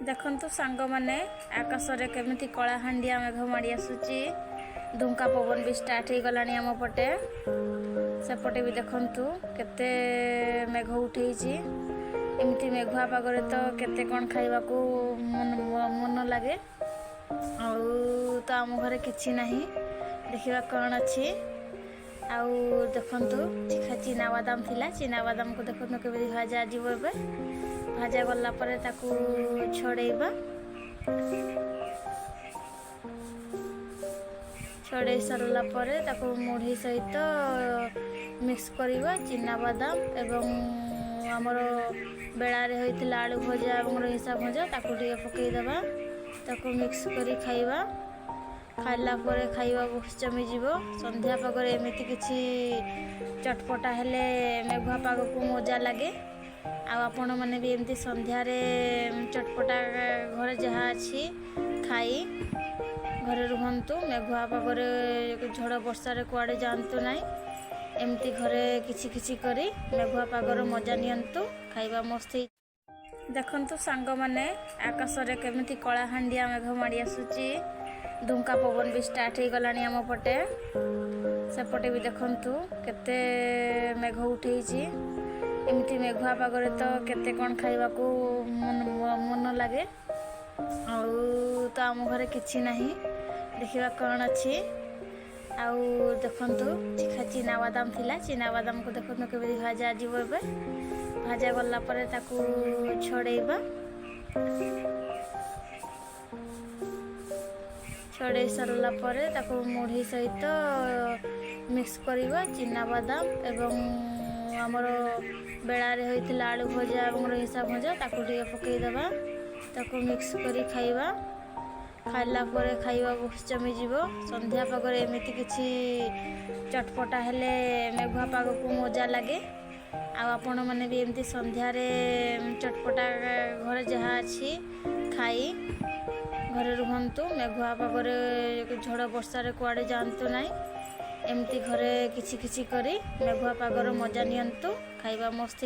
देखंतु सांग माने आकाश रे केमिति कलाहांडिया मेघ माड़ी आसुची। धुंका पवन भी स्टार्ट हो गलानी आम पटे सेपटे भी देखंतु केते मेघ उठेइची। एमती मेघुआ पागरे तो केते कौन खाइबा को मन लगे तो आम घरे किछि नहीं देखिबा कौन अच्छी आउ देखंतु चीना बादाम थिला चीना बादाम को देखंतु केबे भाजा जीव एबे भाजा गला परे ताकू छड़ेबा छड़े सरला परे ताकू मुढ़ी सहित मिक्स करिबा चीना बादाम एवं हमर बेड़ा रे होइतिला आलू भजा एवं रहिसा भजा ताकू टिके पकई देबा ताकू मिक्स करी खाइबा खाइला परे खाइबा बहुत जमी जीवो। संध्या पागरे एमिति किछि चटपटा हेले मेघुआ पाग को मजा लगे। आपण मैंने भी एमती संध्या रे चटपटा घरे जहाँ अच्छी खाई घरे रुहतु मेघुआ पागरे झड़ वर्षा रे कुआड़े जातु ना एमती घरे किछि किछि करी मेघुआ पागर मजा नियंतु खाइबा मस्त। देखंतु सांग माने आकाश रे केमिति कलाहांडिया मेघ माड़ी आसुची। धुंका पवन भी स्टार्ट हो गलानी आम पटे सेपटे भी देखंतु केते मेघ उठेइची। एमती मेघुआ पागरे तो केते कौन खाइबा को मन लगे तो आम घरे किछि नहीं देखिबा कौन अच्छी आउ देखंतु चीना बादाम थिला चीना बादाम को देखंतु केबे भाजा जीव एबे भाजा गला परे ताकू छड़ेबा छड़े सरला परे ताकू मुढ़ी सहित मिक्स करिबा चीना बादाम एवं हमर बेड़ा रे होइतिला आलू भजा एवं रहिसा भजा ताकू टिके पकई देबा ताकू मिक्स करी खाइबा खाइला परे खाइबा बहुत जमी जीवो। संध्या पागरे एमिति किछि चटपटा हेले मेघुआ पाग को मजा लगे। आपण मैंने भी एमती संध्या रे चटपटा घरे जहाँ अच्छी खाई घरे रुहतु मेघुआ पागरे झड़ वर्षा रे कुआड़े जातु ना एमती घरे किछि किछि करी मेघुआ पागर मजा नियंतु खाइबा मस्त।